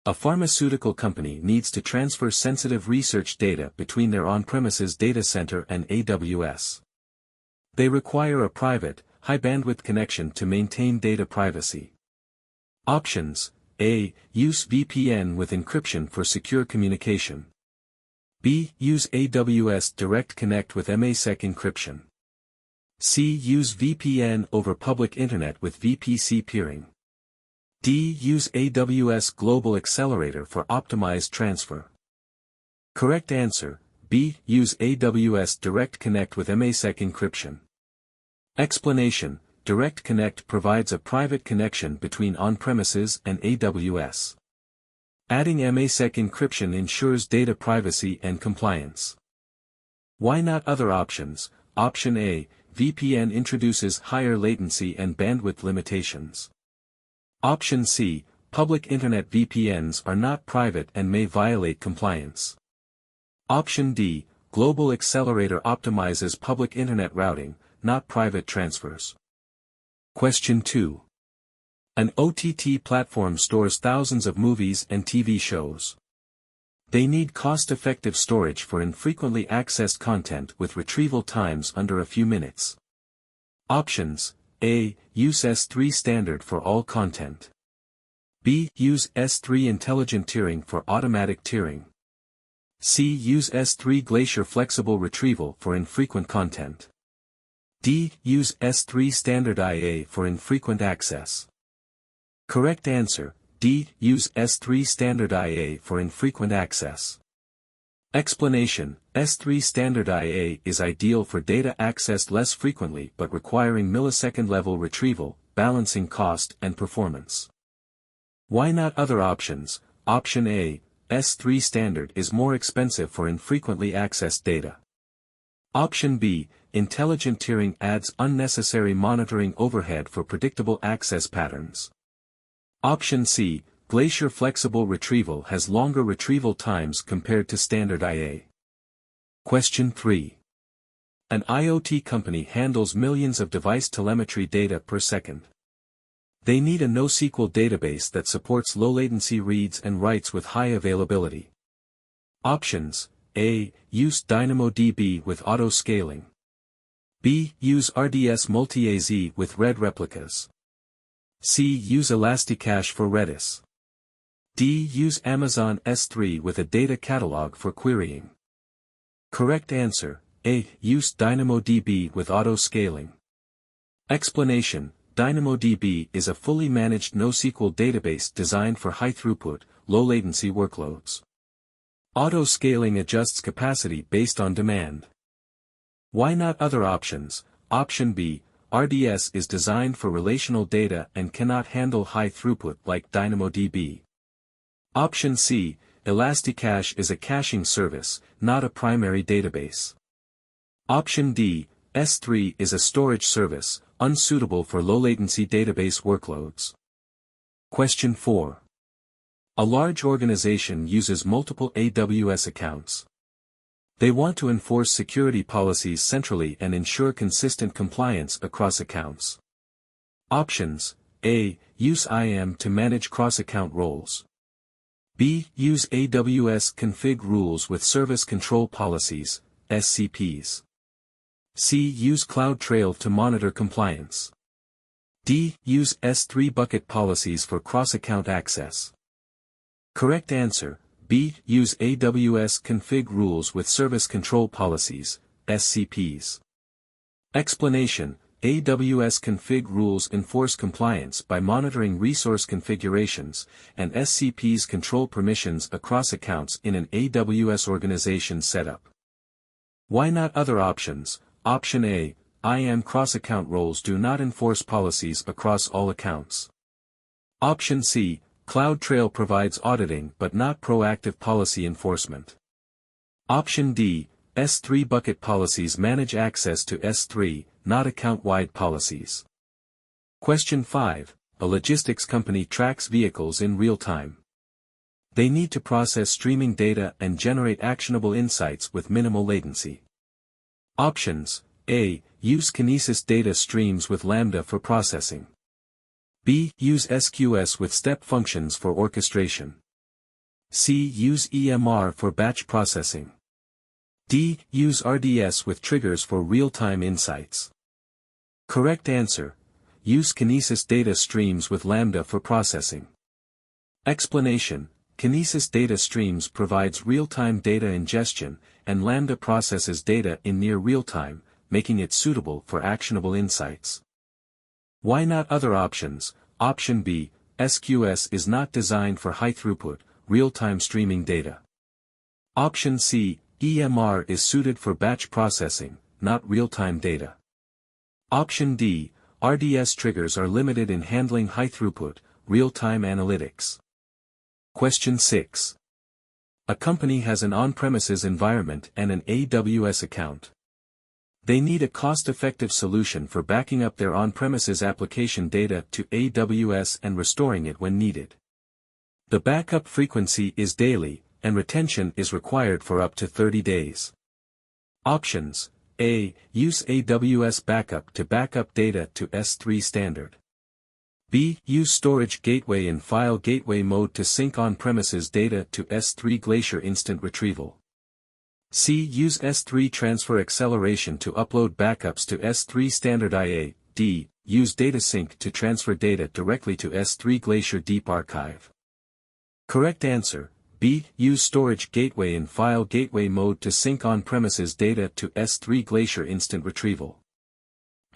A pharmaceutical company needs to transfer sensitive research data between their on-premises data center and AWS. They require a private, high-bandwidth connection to maintain data privacy. Options: A. Use VPN with encryption for secure communication. B. Use AWS Direct Connect with MASEC encryption. C. Use VPN over public internet with VPC peering. D. Use AWS Global Accelerator for optimized transfer. Correct answer: B. Use AWS Direct Connect with MASEC encryption. Explanation: Direct Connect provides a private connection between on-premises and AWS. Adding MASEC encryption ensures data privacy and compliance. Why not other options? Option A. VPN introduces higher latency and bandwidth limitations. Option C. Public Internet VPNs are not private and may violate compliance. Option D. Global Accelerator optimizes public Internet routing, not private transfers. Question 2. An OTT platform stores thousands of movies and TV shows. They need cost-effective storage for infrequently accessed content with retrieval times under a few minutes. Options: A. Use S3 standard for all content. B. Use S3 intelligent tiering for automatic tiering. C. Use S3 Glacier flexible retrieval for infrequent content. D. Use S3 standard IA for infrequent access. Correct answer: D. Use S3 standard IA for infrequent access. Explanation: S3 standard IA is ideal for data accessed less frequently but requiring millisecond-level retrieval, balancing cost and performance. Why not other options? Option A. S3 standard is more expensive for infrequently accessed data. Option B. Intelligent tiering adds unnecessary monitoring overhead for predictable access patterns. Option C. Glacier flexible retrieval has longer retrieval times compared to standard IA. Question 3. An IoT company handles millions of device telemetry data per second. They need a NoSQL database that supports low-latency reads and writes with high availability. Options: A. Use DynamoDB with auto-scaling. B. Use RDS multi-AZ with RED replicas. C. Use Elasticache for Redis. D. Use Amazon S3 with a data catalog for querying. Correct answer: A. Use DynamoDB with auto-scaling. Explanation: DynamoDB is a fully managed NoSQL database designed for high-throughput, low-latency workloads. Auto-scaling adjusts capacity based on demand. Why not other options? Option B. RDS is designed for relational data and cannot handle high throughput like DynamoDB. Option C. Elasticache is a caching service, not a primary database. Option D. S3 is a storage service, unsuitable for low-latency database workloads. Question 4. A large organization uses multiple AWS accounts. They want to enforce security policies centrally and ensure consistent compliance across accounts. Options: A. Use IAM to manage cross-account roles. B. Use AWS config rules with service control policies, SCPs. C. Use CloudTrail to monitor compliance. D. Use S3 bucket policies for cross-account access. Correct answer: B. Use AWS config rules with service control policies, SCPs. Explanation: AWS config rules enforce compliance by monitoring resource configurations, and SCPs control permissions across accounts in an AWS organization setup. Why not other options? Option A. IAM cross-account roles do not enforce policies across all accounts. Option C. CloudTrail provides auditing but not proactive policy enforcement. Option D. S3 bucket policies manage access to S3, not account-wide policies. Question 5. A logistics company tracks vehicles in real time. They need to process streaming data and generate actionable insights with minimal latency. Options: A. Use Kinesis data streams with Lambda for processing. B. Use SQS with step functions for orchestration. C. Use EMR for batch processing. D. Use RDS with triggers for real-time insights. Correct answer. Use Kinesis data streams with Lambda for processing. Explanation. Kinesis data streams provides real-time data ingestion, and Lambda processes data in near real-time, making it suitable for actionable insights. Why not other options? Option B. SQS is not designed for high-throughput, real-time streaming data. Option C. EMR is suited for batch processing, not real-time data. Option D. RDS triggers are limited in handling high-throughput, real-time analytics. Question 6. A company has an on-premises environment and an AWS account. They need a cost-effective solution for backing up their on-premises application data to AWS and restoring it when needed. The backup frequency is daily, and retention is required for up to 30 days. Options. A. Use AWS Backup to back up data to S3 standard. B. Use Storage Gateway in File Gateway mode to sync on-premises data to S3 Glacier Instant Retrieval. C. Use S3 Transfer Acceleration to upload backups to S3 Standard IA. D. Use Data Sync to transfer data directly to S3 Glacier Deep Archive. Correct answer. B. Use Storage Gateway in File Gateway mode to sync on-premises data to S3 Glacier Instant Retrieval.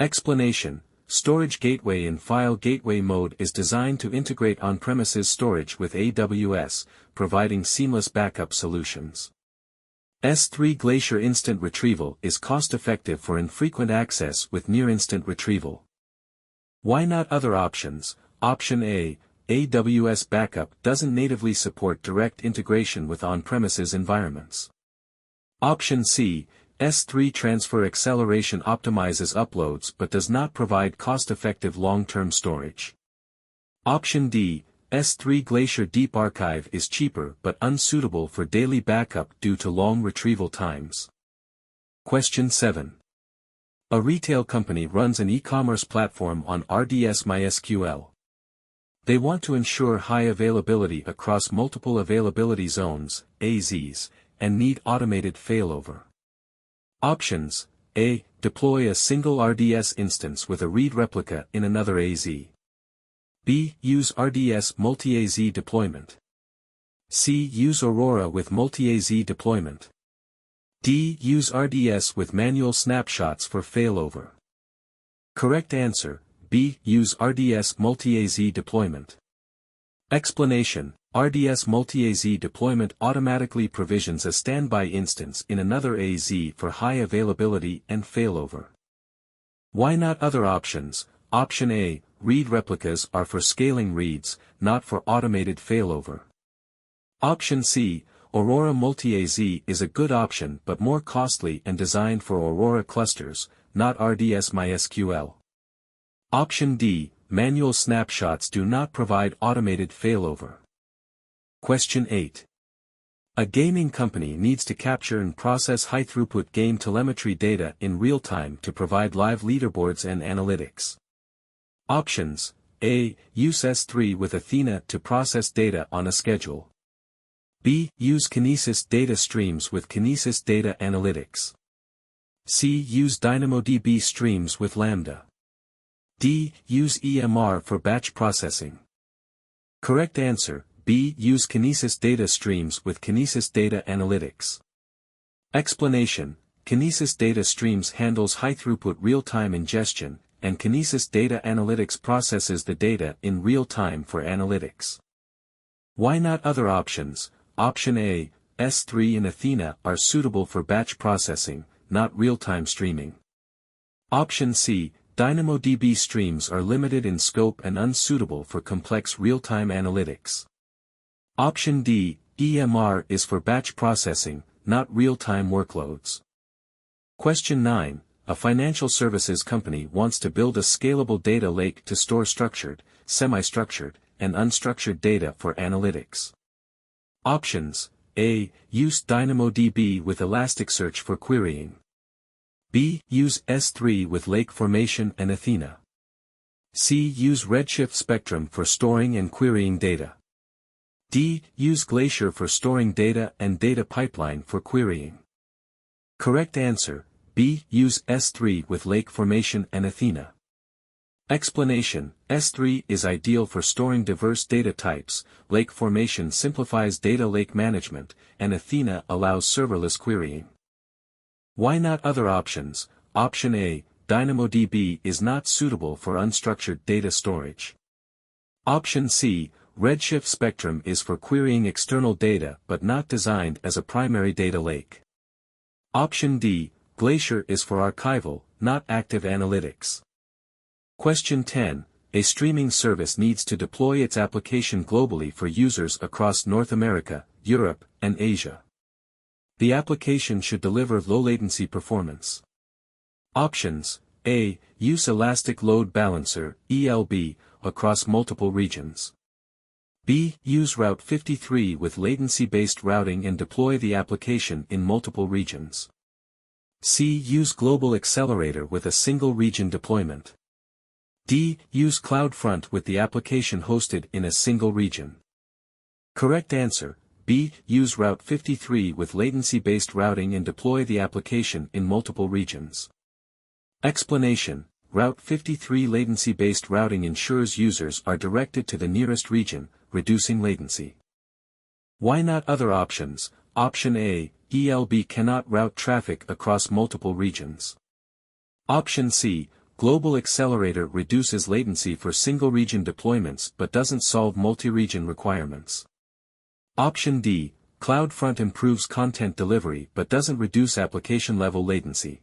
Explanation. Storage Gateway in File Gateway mode is designed to integrate on-premises storage with AWS, providing seamless backup solutions. S3 Glacier Instant Retrieval is cost-effective for infrequent access with near-instant retrieval. Why not other options? Option A. AWS Backup doesn't natively support direct integration with on-premises environments. Option C. S3 Transfer Acceleration optimizes uploads but does not provide cost-effective long-term storage. Option D. S3 Glacier Deep Archive is cheaper but unsuitable for daily backup due to long retrieval times. Question 7. A retail company runs an e-commerce platform on RDS MySQL. They want to ensure high availability across multiple availability zones, AZs, and need automated failover. Options. A. Deploy a single RDS instance with a read replica in another AZ. B. Use RDS multi-AZ deployment. C. Use Aurora with multi-AZ deployment. D. Use RDS with manual snapshots for failover. Correct answer. B. Use RDS multi-AZ deployment. Explanation. RDS multi-AZ deployment automatically provisions a standby instance in another AZ for high availability and failover. Why not other options? Option A. Read replicas are for scaling reads, not for automated failover. Option C. Aurora multi-AZ is a good option but more costly and designed for Aurora clusters, not RDS MySQL. Option D. Manual snapshots do not provide automated failover. Question 8. A gaming company needs to capture and process high-throughput game telemetry data in real time to provide live leaderboards and analytics. Options. A. Use S3 with Athena to process data on a schedule. B. Use Kinesis data streams with Kinesis Data Analytics. C. Use DynamoDB streams with Lambda. D. Use EMR for batch processing. Correct answer. B. Use Kinesis data streams with Kinesis Data Analytics. Explanation. Kinesis data streams handles high-throughput real-time ingestion, and Kinesis Data Analytics processes the data in real time for analytics. Why not other options? Option A. S3 and Athena are suitable for batch processing, not real-time streaming. Option C. DynamoDB streams are limited in scope and unsuitable for complex real-time analytics. Option D. EMR is for batch processing, not real-time workloads. Question 9. A financial services company wants to build a scalable data lake to store structured, semi-structured, and unstructured data for analytics. Options. A. Use DynamoDB with Elasticsearch for querying. B. Use S3 with Lake Formation and Athena. C. Use Redshift Spectrum for storing and querying data. D. Use Glacier for storing data and data pipeline for querying. Correct answer, B. Use S3 with Lake Formation and Athena. Explanation: S3 is ideal for storing diverse data types, Lake Formation simplifies data lake management, and Athena allows serverless querying. Why not other options? Option A, DynamoDB is not suitable for unstructured data storage. Option C, Redshift Spectrum is for querying external data but not designed as a primary data lake. Option D, Glacier is for archival, not active analytics. Question 10. A streaming service needs to deploy its application globally for users across North America, Europe, and Asia. The application should deliver low-latency performance. Options: A. Use Elastic Load Balancer, ELB, across multiple regions. B. Use Route 53 with latency-based routing and deploy the application in multiple regions. C. Use Global Accelerator with a single region deployment. D. Use CloudFront with the application hosted in a single region. Correct answer, B. Use Route 53 with latency-based routing and deploy the application in multiple regions. Explanation: Route 53 latency-based routing ensures users are directed to the nearest region, reducing latency. Why not other options? Option A, ELB cannot route traffic across multiple regions. Option C, Global Accelerator reduces latency for single-region deployments but doesn't solve multi-region requirements. Option D, CloudFront improves content delivery but doesn't reduce application-level latency.